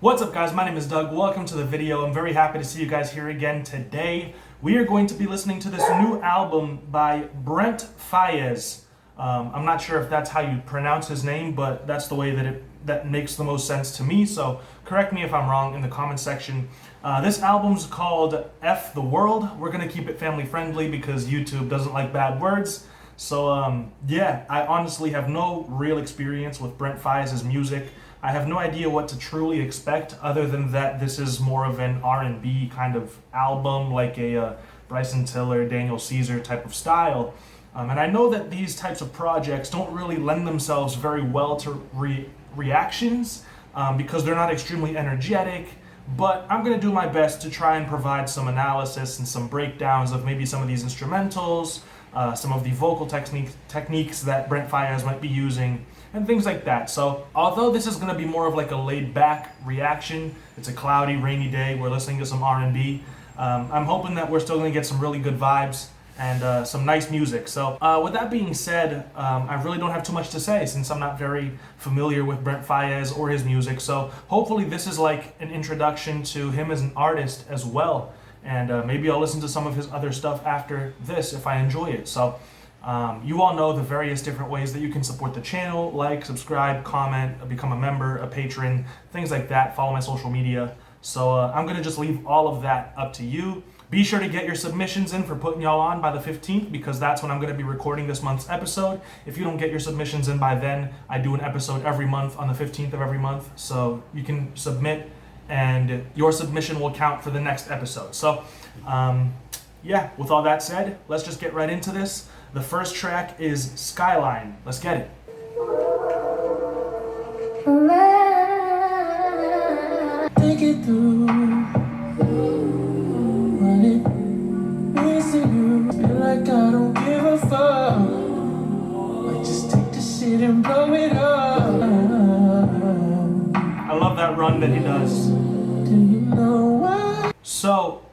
What's up guys, my name is Doug. Welcome to the video. I'm very happy to see you guys here again today. We are going to be listening to this new album by Brent Faiyaz. I'm not sure if that's how you pronounce his name, but that's the way that makes the most sense to me. So correct me if I'm wrong in the comment section. This album's called F the World. We're gonna keep it family friendly because YouTube doesn't like bad words. So yeah, I honestly have no real experience with Brent Faiyaz's music. I have no idea what to truly expect other than that this is more of an R&B kind of album, like a Bryson Tiller, Daniel Caesar type of style. And I know that these types of projects don't really lend themselves very well to reactions because they're not extremely energetic, but I'm going to do my best to try and provide some analysis and some breakdowns of maybe some of these instrumentals, some of the vocal techniques that Brent Faiyaz might be using, and things like that. So although this is going to be more of like a laid back reaction, it's a cloudy, rainy day, we're listening to some R&B, I'm hoping that we're still going to get some really good vibes and some nice music. So with that being said, I really don't have too much to say since I'm not very familiar with Brent Faiyaz or his music. So hopefully this is like an introduction to him as an artist as well. And maybe I'll listen to some of his other stuff after this if I enjoy it. So you all know the various different ways that you can support the channel: like, subscribe, comment, become a member, a patron, things like that. Follow my social media. So I'm gonna just leave all of that up to you. Be sure to get your submissions in for putting y'all on by the 15th because that's when I'm gonna be recording this month's episode. If you don't get your submissions in by then, I do an episode every month on the 15th of every month. So you can submit and your submission will count for the next episode. So yeah, with all that said, let's just get right into this. The first track is Skyline. Let's get it. Take it through what it means to you. Feel like I don't give a fuck. Like just take the shit and blow it up. I love that run that he does. Do you know why? So,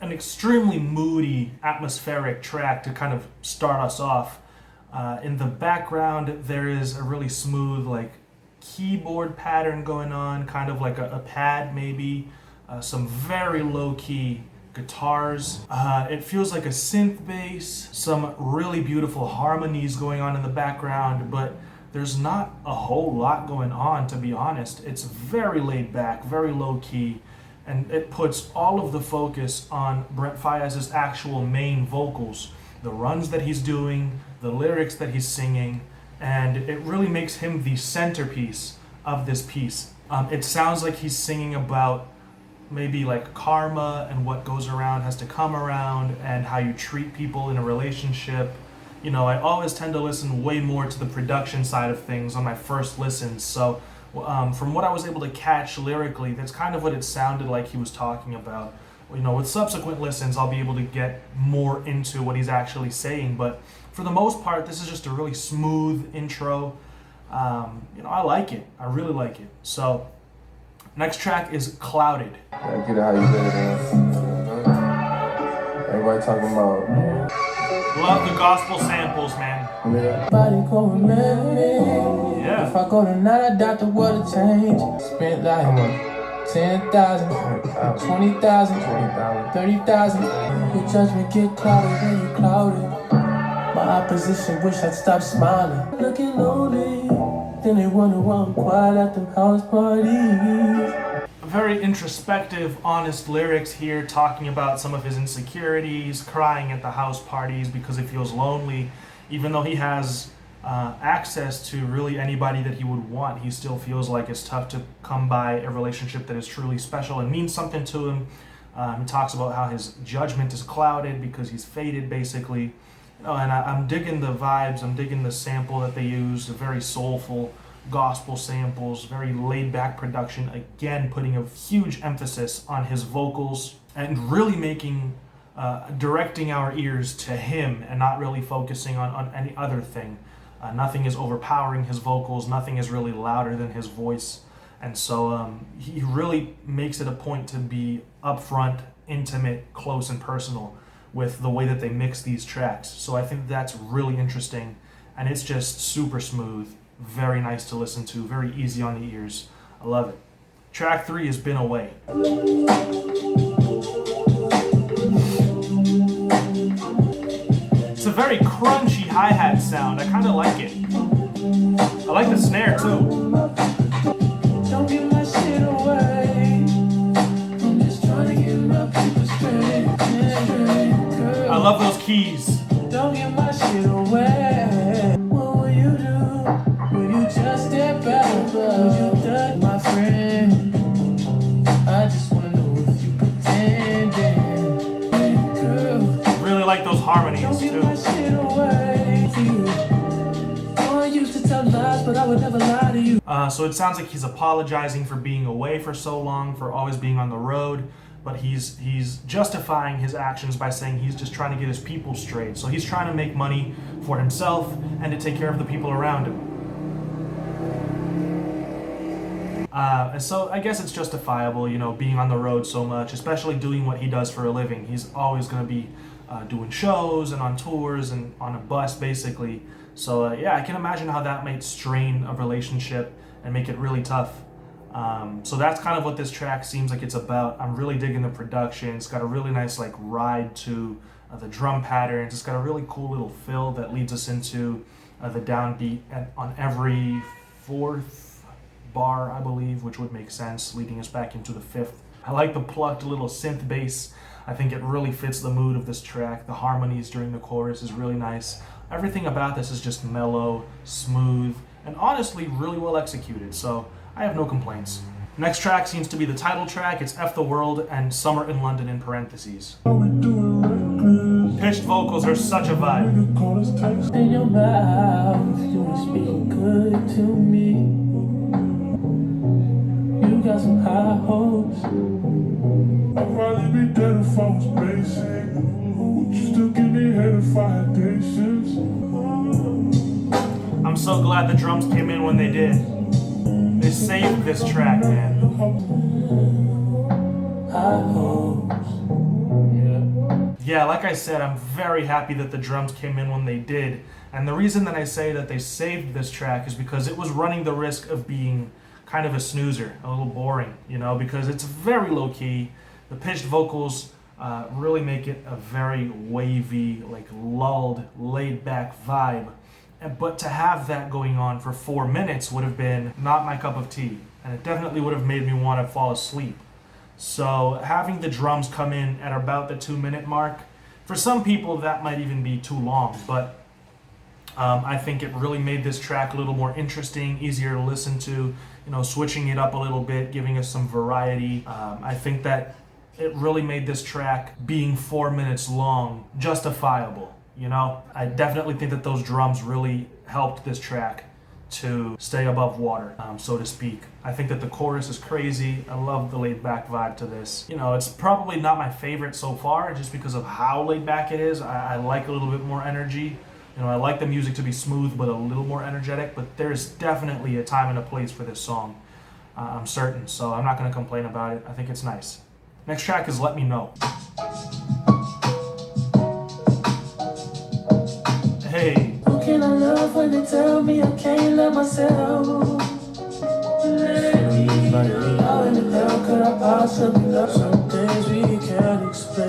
an extremely moody, atmospheric track to kind of start us off. In the background, there is a really smooth, like, keyboard pattern going on, kind of like a pad maybe. Some very low-key guitars. It feels like a synth bass. Some really beautiful harmonies going on in the background, but there's not a whole lot going on, to be honest. It's very laid back, very low-key. And it puts all of the focus on Brent Faiyaz's actual main vocals, the runs that he's doing, the lyrics that he's singing, and it really makes him the centerpiece of this piece. It sounds like he's singing about maybe like karma and what goes around has to come around and how you treat people in a relationship. You know, I always tend to listen way more to the production side of things on my first listens, so from what I was able to catch lyrically, that's kind of what it sounded like he was talking about. You know, with subsequent listens, I'll be able to get more into what he's actually saying, but for the most part, this is just a really smooth intro. You know, I like it. I really like it. So, next track is Clouded. Yeah, get it how you get it, man. Everybody talking about. Love the gospel samples, man. Body going mad. Yeah. If I go tonight, I doubt the world will change. Spent like 10,000, 20,000, 30,000. Your judgment get clouded when you clouded. My opposition wish I'd stop smiling. Looking lonely, then they wonder why I'm quiet at them house parties. Very introspective, honest lyrics here, talking about some of his insecurities, crying at the house parties because he feels lonely. Even though he has access to really anybody that he would want, he still feels like it's tough to come by a relationship that is truly special and means something to him. He talks about how his judgment is clouded because he's faded, basically. You know, and I'm digging the vibes, I'm digging the sample that they use, very soulful gospel samples, very laid-back production, again putting a huge emphasis on his vocals and really making directing our ears to him and not really focusing on any other thing. Nothing is overpowering his vocals, nothing is really louder than his voice, and so he really makes it a point to be upfront, intimate, close, and personal with the way that they mix these tracks. So I think that's really interesting, and it's just super smooth. Very nice to listen to, very easy on the ears. I love it. Track 3 is Been Away. It's a very crunchy hi-hat sound. I kind of like it. I like the snare too. Don't give my shit away. I'm just trying to get my people straight. I love those keys. Don't give my shit away. What will you do? Will you just step out? Will you touch my friend? I just wanna know if you pretending. Girl, Really like those harmonies don't give too. my shit away. Oh, I used to tell lies, but I would never lie to you. So it sounds like he's apologizing for being away for so long, for always being on the road, but he's justifying his actions by saying he's just trying to get his people straight. So he's trying to make money for himself and to take care of the people around him. And so I guess it's justifiable, you know, being on the road so much, especially doing what he does for a living. He's always going to be doing shows and on tours and on a bus, basically. So yeah, I can imagine how that might strain a relationship and make it really tough. So that's kind of what this track seems like it's about. I'm really digging the production. It's got a really nice like ride to the drum patterns. It's got a really cool little fill that leads us into the downbeat on every fourth bar, I believe, which would make sense, leading us back into the fifth. I like the plucked little synth bass. I think it really fits the mood of this track. The harmonies during the chorus is really nice. Everything about this is just mellow, smooth, and honestly really well executed, so I have no complaints. Next track seems to be the title track. It's F the World and Summer in London in parentheses. Pitched vocals are such a vibe. In your mouth, you were speaking good to me. You got some high hopes. I'd probably be dead if I was basic. Would you still give me head if I had patience? I'm so glad the drums came in when they did. They saved this track, man. High hopes. Yeah, like I said, I'm very happy that the drums came in when they did. And the reason that I say that they saved this track is because it was running the risk of being kind of a snoozer, a little boring, you know, because it's very low key. The pitched vocals really make it a very wavy, like lulled, laid back vibe. But to have that going on for 4 minutes would have been not my cup of tea. And it definitely would have made me want to fall asleep. So having the drums come in at about the 2-minute mark, for some people that might even be too long, but I think it really made this track a little more interesting, easier to listen to, you know, switching it up a little bit, giving us some variety. I think that it really made this track, being 4 minutes long, justifiable, you know? I definitely think that those drums really helped this track to stay above water, so to speak. I think that the chorus is crazy. I love the laid back vibe to this. You know, it's probably not my favorite so far just because of how laid back it is. I like a little bit more energy. You know, I like the music to be smooth but a little more energetic, but there's definitely a time and a place for this song. I'm certain, so I'm not going to complain about it. I think it's nice. Next track is Let Me Know. Hey. Who can I love when they tell me I can't love myself? How in the hell could I possibly love some things we can't explain?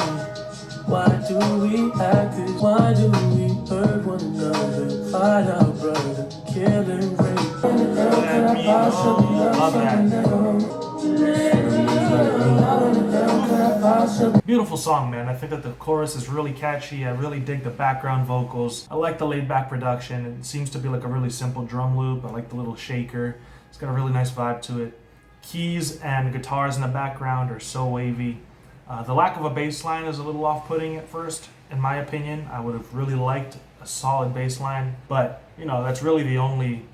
Why do we act this? Why do we hurt one another? Fight our brother, kill and rape. How in the hell could I possibly love someone else? Beautiful song, man. I think that the chorus is really catchy. I really dig the background vocals. I like the laid back production. It seems to be like a really simple drum loop. I like the little shaker. It's got a really nice vibe to it. Keys and guitars in the background are so wavy. The lack of a bass line is a little off-putting at first, in my opinion. I would have really liked a solid bass line, but you know, that's really the only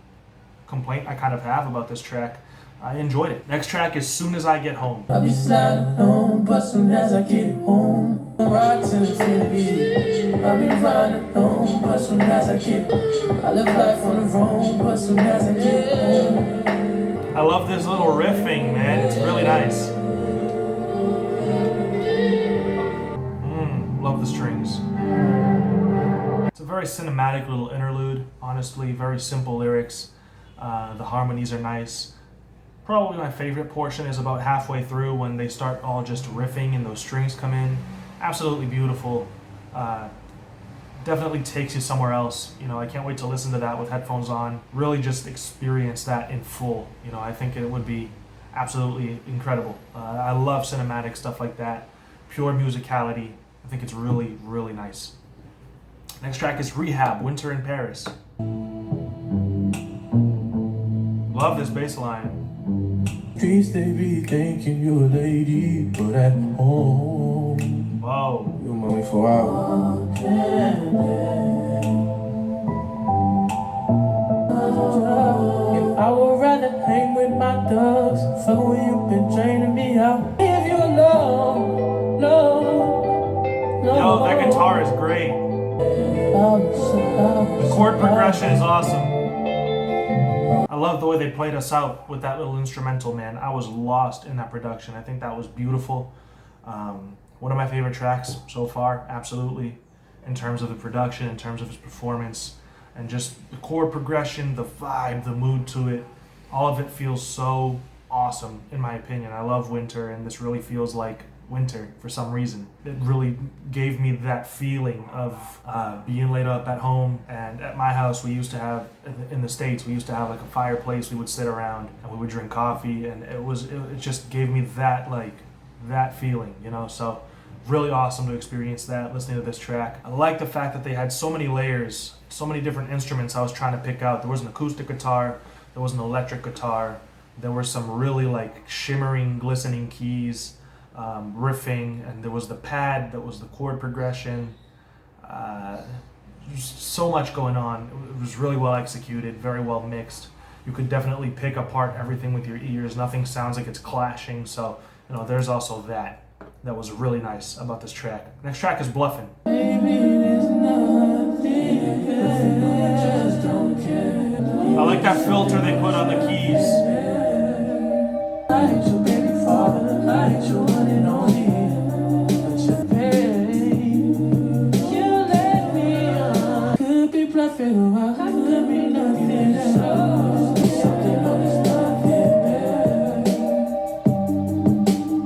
complaint I kind of have about this track. I enjoyed it. Next track is Soon As I Get Home. I'll be sliding home, but soon as I get home, ride to infinity. I'll be riding home, but soon as I get home, I live life on the road, but soon as I get home. I love this little riffing, man. It's really nice. Love the strings. It's a very cinematic little interlude, honestly. Very simple lyrics. The harmonies are nice. Probably my favorite portion is about halfway through when they start all just riffing and those strings come in. Absolutely beautiful. Definitely takes you somewhere else. You know, I can't wait to listen to that with headphones on. Really just experience that in full. You know, I think it would be absolutely incredible. I love cinematic stuff like that. Pure musicality. I think it's really, really nice. Next track is Rehab, Winter in Paris. Love this bass line. Streets they be thinking you a lady, but at home. Whoa. You want me for hours. And I would rather hang with my thugs. Fuck when you been draining me out. If you alone, no. Yo, that guitar is great. The chord progression is awesome. I love the way they played us out with that little instrumental, man. I was lost in that production. I think that was beautiful. One of my favorite tracks so far, absolutely, in terms of the production, in terms of his performance, and just the chord progression, the vibe, the mood to it. All of it feels so awesome, in my opinion. I love winter, and this really feels like winter for some reason. It really gave me that feeling of being laid up at home. And at my house, we used to have, in the States, we used to have like a fireplace. We would sit around and we would drink coffee, and it just gave me that, like, that feeling, you know. So really awesome to experience that listening to this track. I like the fact that they had so many layers, so many different instruments I was trying to pick out. There was an acoustic guitar, there was an electric guitar, there were some really like shimmering, glistening keys, riffing, and there was the pad that was the chord progression. So much going on. It was really well executed, very well mixed. You could definitely pick apart everything with your ears. Nothing sounds like it's clashing. So, you know, there's also that was really nice about this track. Next track is Bluffin. I like that filter they put on the keys.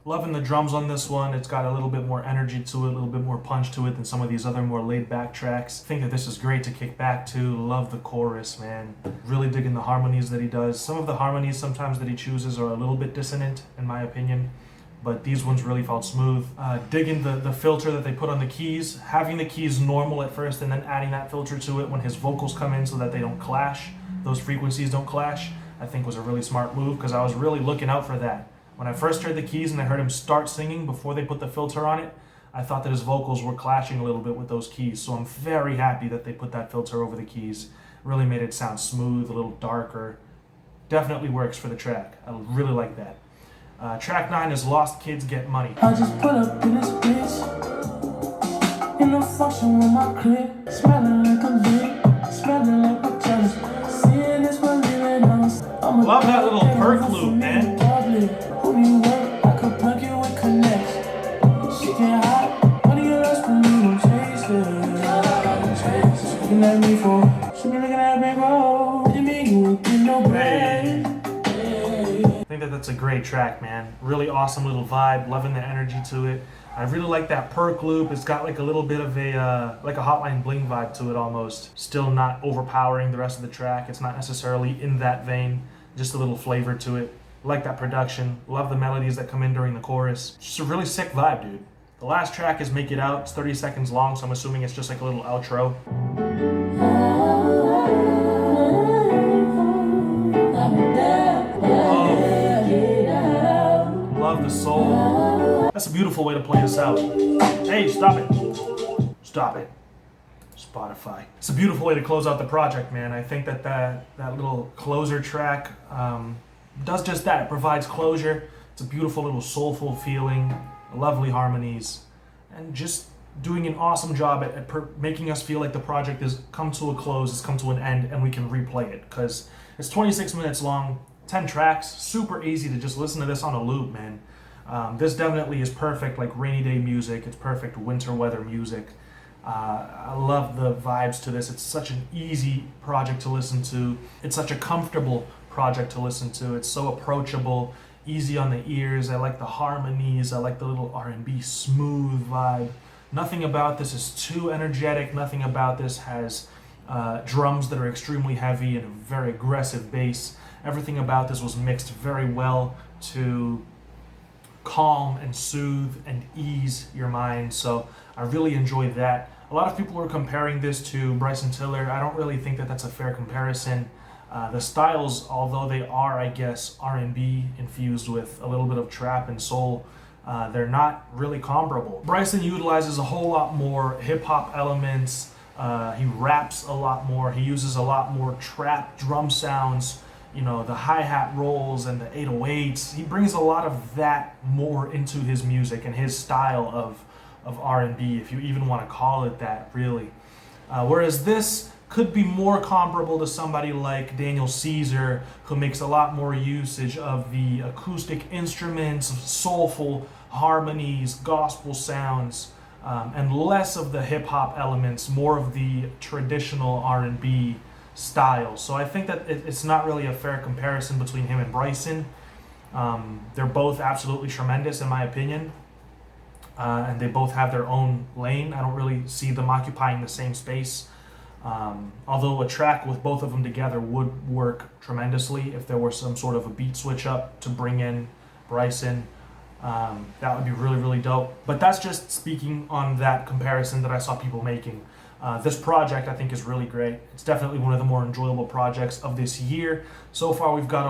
Loving the drums on this one. It's got a little bit more energy to it, a little bit more punch to it than some of these other more laid back tracks. I think that this is great to kick back to. Love the chorus, man. Really digging the harmonies that he does. Some of the harmonies sometimes that he chooses are a little bit dissonant, in my opinion, but these ones really felt smooth. Digging the filter that they put on the keys, having the keys normal at first and then adding that filter to it when his vocals come in so that they don't clash, those frequencies don't clash, I think was a really smart move, because I was really looking out for that. When I first heard the keys and I heard him start singing before they put the filter on it, I thought that his vocals were clashing a little bit with those keys. So I'm very happy that they put that filter over the keys. Really made it sound smooth, a little darker. Definitely works for the track. I really like that. Track 9 is Lost Kids Get Money. I just pull up in this bitch, in a function with my clip, smelling like I'm lit, smelling like I'm jealous, seeing this one living on. Love that little perk loop, man. I could plug you with connects. She get hot, money you lost for me, don't chase it. She looking at me for, she be looking at me, bro. Didn't mean you would get no bread. I think that's a great track, man. Really awesome little vibe. Loving the energy to it. I really like that perk loop. It's got like a little bit of a like a Hotline Bling vibe to it almost. Still not overpowering the rest of the track. It's not necessarily in that vein. Just a little flavor to it. Like that production. Love the melodies that come in during the chorus. Just a really sick vibe, dude. The last track is Make It Out. It's 30 seconds long, so I'm assuming it's just like a little outro. Love the soul. That's a beautiful way to play this out. Hey, stop it. Stop it. Spotify. It's a beautiful way to close out the project, man. I think that little closer track does just that. It provides closure. It's a beautiful little soulful feeling, lovely harmonies, and just doing an awesome job at making us feel like the project has come to a close, has come to an end, and we can replay it, because it's 26 minutes long, 10 tracks, super easy to just listen to this on a loop, man. This definitely is perfect, like rainy day music. It's perfect winter weather music. I love the vibes to this. It's such an easy project to listen to. It's such a comfortable project to listen to. It's so approachable, easy on the ears. I like the harmonies. I like the little R&B smooth vibe. Nothing about this is too energetic. Nothing about this has drums that are extremely heavy and a very aggressive bass. Everything about this was mixed very well to calm and soothe and ease your mind. So I really enjoyed that. A lot of people were comparing this to Bryson Tiller. I don't really think that that's a fair comparison. The styles, although they are, I guess, R&B infused with a little bit of trap and soul, they're not really comparable. Bryson utilizes a whole lot more hip-hop elements. He raps a lot more. He uses a lot more trap drum sounds, you know, the hi-hat rolls and the 808s. He brings a lot of that more into his music and his style of R&B, if you even want to call it that, really. Whereas this could be more comparable to somebody like Daniel Caesar, who makes a lot more usage of the acoustic instruments, soulful harmonies, gospel sounds, and less of the hip-hop elements, more of the traditional R&B style. So I think that it's not really a fair comparison between him and Bryson. They're both absolutely tremendous in my opinion, and they both have their own lane. I don't really see them occupying the same space. Although a track with both of them together would work tremendously if there were some sort of a beat switch up to bring in Bryson. That would be really, really dope. But that's just speaking on that comparison that I saw people making. This project I think is really great. It's definitely one of the more enjoyable projects of this year. So far we've got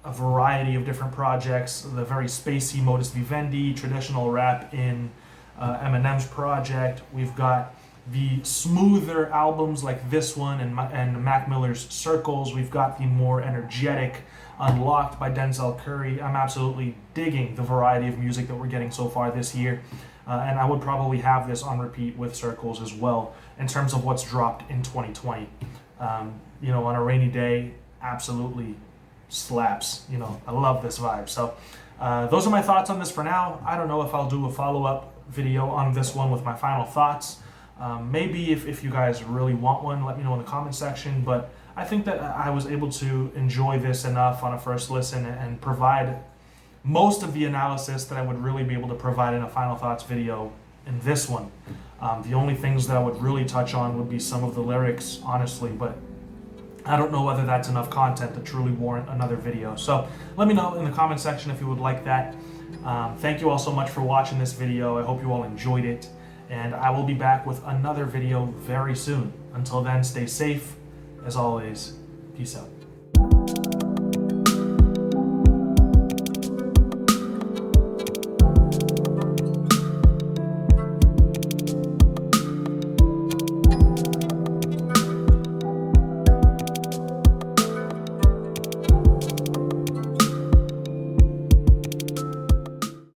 a variety of different projects. The very spacey Modus Vivendi, traditional rap in Eminem's project. We've got the smoother albums like this one and Mac Miller's Circles. We've got the more energetic Unlocked by Denzel Curry. I'm absolutely digging the variety of music that we're getting so far this year. And I would probably have this on repeat with Circles as well in terms of what's dropped in 2020. You know, on a rainy day, absolutely slaps. You know, I love this vibe. So those are my thoughts on this for now. I don't know if I'll do a follow-up video on this one with my final thoughts. Maybe if you guys really want one, let me know in the comment section. But I think that I was able to enjoy this enough on a first listen and provide most of the analysis that I would really be able to provide in a final thoughts video in this one. The only things that I would really touch on would be some of the lyrics, honestly, but I don't know whether that's enough content to truly warrant another video. So let me know in the comment section if you would like that. Thank you all so much for watching this video. I hope you all enjoyed it. And I will be back with another video very soon. Until then, stay safe. As always, peace out.